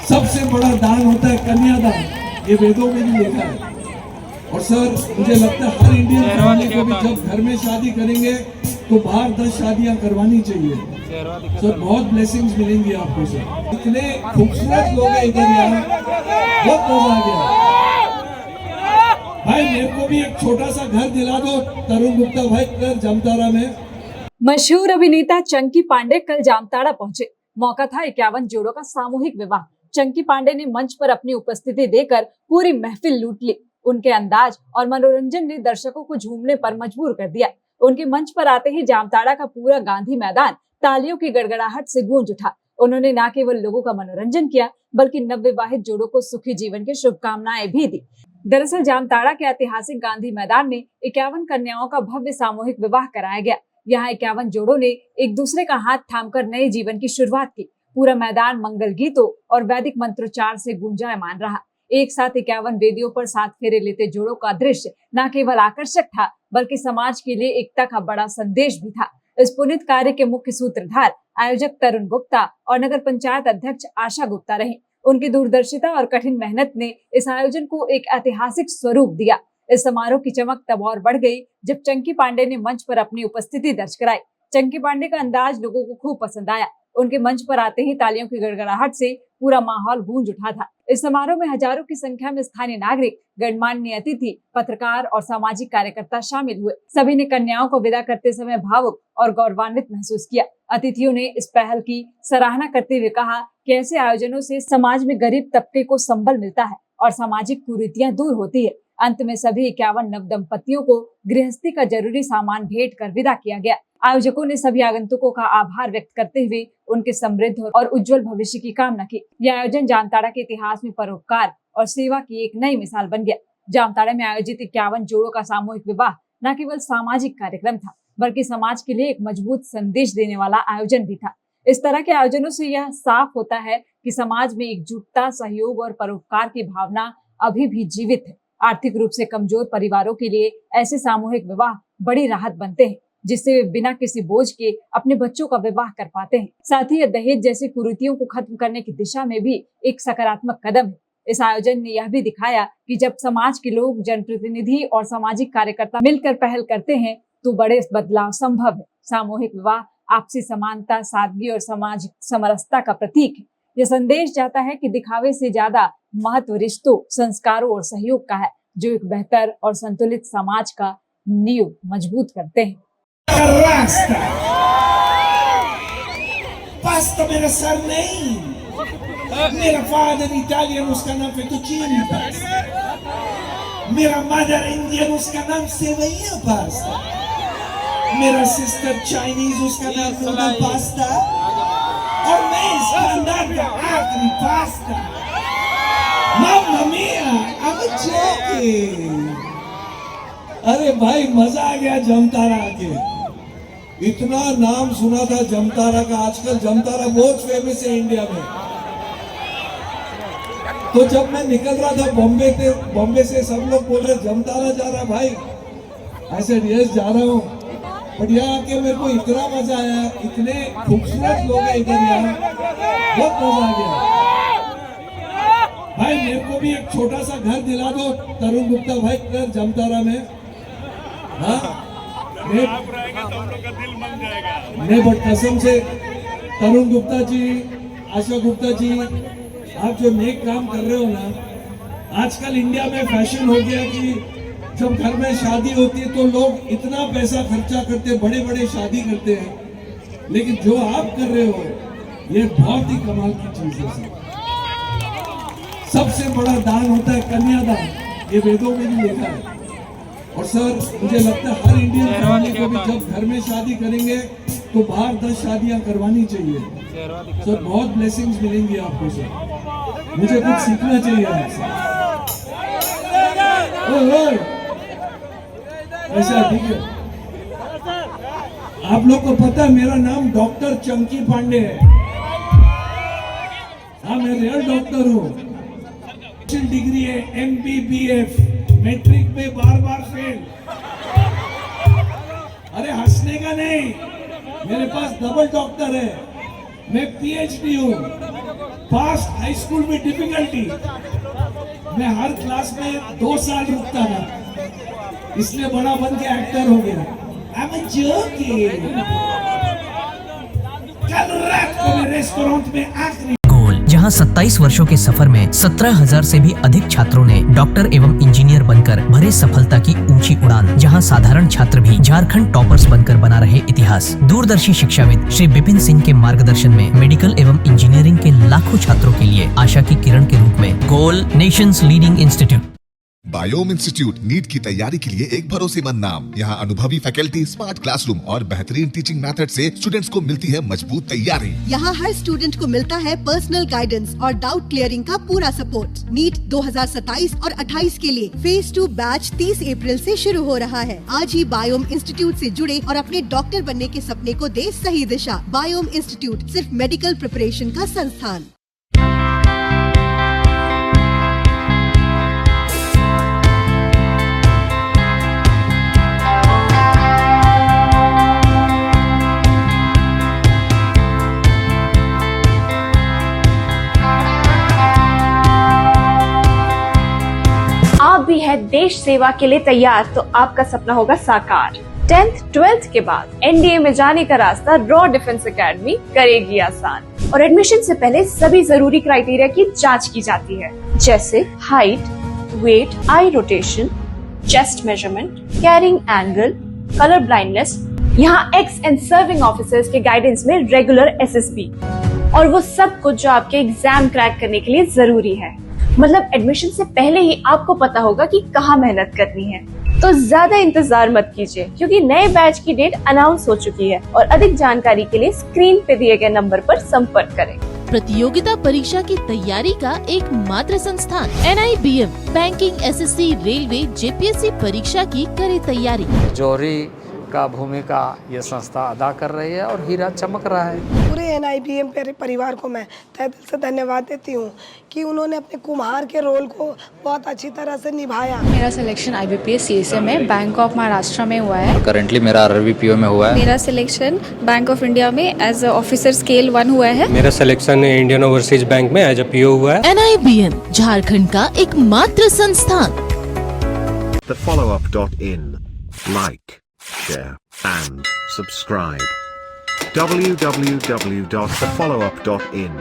सबसे बड़ा दान होता है कन्यादान, ये वेदों में भी लिखा है। और सर मुझे लगता है हर इंडियन फैमिली को भी जब घर में शादी करेंगे तो बाहर 10 शादियां करवानी चाहिए। सर बहुत ब्लेसिंग्स मिलेंगी आपको सर। इतने खूबसूरत लोग हैं इधर, यहाँ बहुत मजा आ गया। भाई मेरे को भी एक छोटा सा घर दिला दो तरुण गुप्ता भाई कर जामताड़ा में। मशहूर अभिनेता चंकी पांडे कल जामताड़ा पहुंचे। मौका था 51 जोड़ों का सामूहिक विवाह। चंकी पांडे ने मंच पर अपनी उपस्थिति देकर पूरी महफिल लूट ली। उनके अंदाज और मनोरंजन ने दर्शकों को झूमने पर मजबूर कर दिया। उनके मंच पर आते ही जामताड़ा का पूरा गांधी मैदान तालियों की गड़गड़ाहट से गूंज उठा। उन्होंने न केवल लोगों का मनोरंजन किया बल्कि नवविवाहित जोड़ों को सुखी जीवन की शुभकामनाएं भी दी। दरअसल जामताड़ा के ऐतिहासिक गांधी मैदान में 51 कन्याओं का भव्य सामूहिक विवाह कराया गया। यहाँ 51 जोड़ों ने एक दूसरे का हाथ थामकर नए जीवन की शुरुआत की। पूरा मैदान मंगल गीतों और वैदिक मंत्रोच्चार से गुंजायमान रहा। एक साथ 51 वेदियों पर 7 फेरे लेते जोड़ों का दृश्य न केवल आकर्षक था बल्कि समाज के लिए एकता का बड़ा संदेश भी था। इस पुनीत कार्य के मुख्य सूत्रधार आयोजक तरुण गुप्ता और नगर पंचायत अध्यक्ष आशा गुप्ता रही। उनकी दूरदर्शिता और कठिन मेहनत ने इस आयोजन को एक ऐतिहासिक स्वरूप दिया। इस समारोह की चमक तब और बढ़ गई जब चंकी पांडे ने मंच पर अपनी उपस्थिति दर्ज कराई। चंकी पांडे का अंदाज लोगों को खूब पसंद आया। उनके मंच पर आते ही तालियों की गड़गड़ाहट से पूरा माहौल गूंज उठा था। इस समारोह में हजारों की संख्या में स्थानीय नागरिक, गणमान्य अतिथि, पत्रकार और सामाजिक कार्यकर्ता शामिल हुए। सभी ने कन्याओं को विदा करते समय भावुक और गौरवान्वित महसूस किया। अतिथियों ने इस पहल की सराहना करते हुए कहा कि ऐसे आयोजनों से समाज में गरीब तबके को संबल मिलता है और सामाजिक कुरीतियां दूर होती है। अंत में सभी 51 नव दंपतियों को गृहस्थी का जरूरी सामान भेंट कर विदा किया गया। आयोजकों ने सभी आगंतुकों का आभार व्यक्त करते हुए उनके समृद्ध और उज्जवल भविष्य की कामना की। यह आयोजन जामताड़ा के इतिहास में परोपकार और सेवा की एक नई मिसाल बन गया। जामताड़ा में आयोजित 51 जोड़ों का सामूहिक विवाह न केवल सामाजिक कार्यक्रम था बल्कि समाज के लिए एक मजबूत संदेश देने वाला आयोजन भी था। इस तरह के आयोजनों से यह साफ होता है कि समाज में एकजुटता, सहयोग और परोपकार की भावना अभी भी जीवित है। आर्थिक रूप से कमजोर परिवारों के लिए ऐसे सामूहिक विवाह बड़ी राहत बनते हैं, जिससे वे बिना किसी बोझ के अपने बच्चों का विवाह कर पाते हैं। साथ ही दहेज जैसी कुरीतियों को खत्म करने की दिशा में भी एक सकारात्मक कदम है। इस आयोजन ने यह भी दिखाया कि जब समाज के लोग, जनप्रतिनिधि और सामाजिक कार्यकर्ता मिलकर पहल करते हैं तो बड़े बदलाव संभव है। सामूहिक विवाह आपसी समानता, सादगी और सामाजिक समरसता का प्रतीक है। यह संदेश जाता है कि दिखावे से ज्यादा महत्व रिश्तों, संस्कारों और सहयोग का है, जो एक बेहतर और संतुलित समाज का नींव मजबूत करते हैं। पास्ता मेरा सरनेम, मेरा फादर इटालियन, उसका नाम फेटुचीनी पास्ता। मेरा मदर इंडियन, उसका नाम सेवैया पास्ता। मेरा सिस्टर चाइनीज, उसका नाम नूडल पास्ता। और मैं इसका का आखिरी pasta. Mamma mia, I'm joking। अरे भाई मजा आ गया जामताड़ा आके। इतना नाम सुना था जामताड़ा का, आजकल जामताड़ा बहुत फेमस है इंडिया में। तो जब मैं निकल रहा था बॉम्बे से सब लोग बोल रहे जामताड़ा जा रहा भाई। I said yes जा रहा हूँ। बट यहाँ आके मेरे को इतना मजा आया, इतने खूबसूरत लोग हैं इधर, यहाँ बहुत मजा आ गया। भाई मेरे को भी एक छोटा सा घर दिला दो तरुण गुप्ता भाई कर जामताड़ा में। हाँ मैं बट कसम से तरुण गुप्ता जी, आशा गुप्ता जी, आप जो नेक काम कर रहे हो ना, आजकल इंडिया में फैशन हो गया कि जब घर में शादी होती है तो लोग इतना पैसा खर्चा करते, बड़े बड़े शादी करते हैं, लेकिन जो आप कर रहे हो ये बहुत ही कमाल की चीज है। सबसे बड़ा दान होता है कन्यादान, ये वेदों में भी लिखा है। और सर मुझे लगता है हर इंडियन फैमिली को भी जब घर में शादी करेंगे तो बाहर 10 शादियां करवानी चाहिए। सर बहुत ब्लेसिंग्स मिलेंगी आपको सर, मुझे कुछ सीखना चाहिए आपसे। ऐसा ठीक है। आप लोग को पता है मेरा नाम डॉक्टर चंकी पांडे है। हाँ मैं रियल डॉक्टर हूँ। डिग्री है MBBF, मैट्रिक में बार फेल। अरे हंसने का नहीं, मेरे पास डबल डॉक्टर है। मैं PhD हूँ, पास हाई स्कूल में डिफिकल्टी, मैं हर क्लास में 2 साल रुकता था, इसलिए बड़ा बन के एक्टर हो गया। I'm a joking। कल रात को मैं रेस्टोरेंट में आखिरी जहां 27 वर्षों के सफर में 17,000 से भी अधिक छात्रों ने डॉक्टर एवं इंजीनियर बनकर भरे सफलता की ऊंची उड़ान, जहां साधारण छात्र भी झारखंड टॉपर्स बनकर बना रहे इतिहास। दूरदर्शी शिक्षाविद श्री विपिन सिंह के मार्गदर्शन में मेडिकल एवं इंजीनियरिंग के लाखों छात्रों के लिए आशा की किरण के रूप में गोल nations leading institute. Biome institute NEET की तैयारी के लिए एक भरोसेमंद नाम। यहाँ अनुभवी फैकल्टी, स्मार्ट क्लासरूम और बेहतरीन टीचिंग मेथड से स्टूडेंट्स को मिलती है मजबूत तैयारी। यहाँ हर स्टूडेंट को मिलता है पर्सनल गाइडेंस और डाउट क्लियरिंग का पूरा सपोर्ट। नीट 2027 और 28 के लिए फेज 2 बैच 30 अप्रैल से शुरू हो रहा है। आज ही बायोम इंस्टीट्यूट से जुड़े और अपने डॉक्टर बनने के सपने को दे सही दिशा। बायोम इंस्टीट्यूट सिर्फ मेडिकल प्रिपरेशन का संस्थान। आप भी है देश सेवा के लिए तैयार तो आपका सपना होगा साकार। 10th 12th के बाद एनडीए में जाने का रास्ता रॉ डिफेंस एकेडमी करेगी आसान। और एडमिशन से पहले सभी जरूरी क्राइटेरिया की जांच की जाती है, जैसे height, weight, eye rotation, chest measurement, carrying angle, colour blindness. यहाँ एक्स एंड सर्विंग ऑफिसर्स के गाइडेंस में रेगुलर एसएसबी और वो सब कुछ जो आपके एग्जाम क्रैक करने के लिए जरूरी है। मतलब एडमिशन से पहले ही आपको पता होगा कि कहाँ मेहनत करनी है। तो ज्यादा इंतजार मत कीजिए, क्योंकि नए बैच की डेट अनाउंस हो चुकी है और अधिक जानकारी के लिए स्क्रीन पे दिए गए नंबर पर संपर्क करें। प्रतियोगिता परीक्षा की तैयारी का एकमात्र संस्थान NIBM banking, SSC, railway, JPSC परीक्षा की करे तैयारी। जौहरी का भूमिका ये संस्था अदा कर रही है और हीरा चमक रहा है। पूरे NIBM परिवार को मैं तहे दिल से धन्यवाद देती हूँ कि उन्होंने अपने कुम्हार के रोल को बहुत अच्छी तरह से निभाया। मेरा सिलेक्शन IBPS CSA में बैंक ऑफ महाराष्ट्र में हुआ है। करेंटली मेरा RRBPO में हुआ है। मेरा सिलेक्शन बैंक ऑफ इंडिया में एज ऑफिसर स्केल 1 हुआ है। मेरा सिलेक्शन इंडियन ओवरसीज बैंक में एज PO हुआ है। NIBM झारखंड का एकमात्र संस्थान। thefollowup.in like, share and subscribe. www.thefollowup.in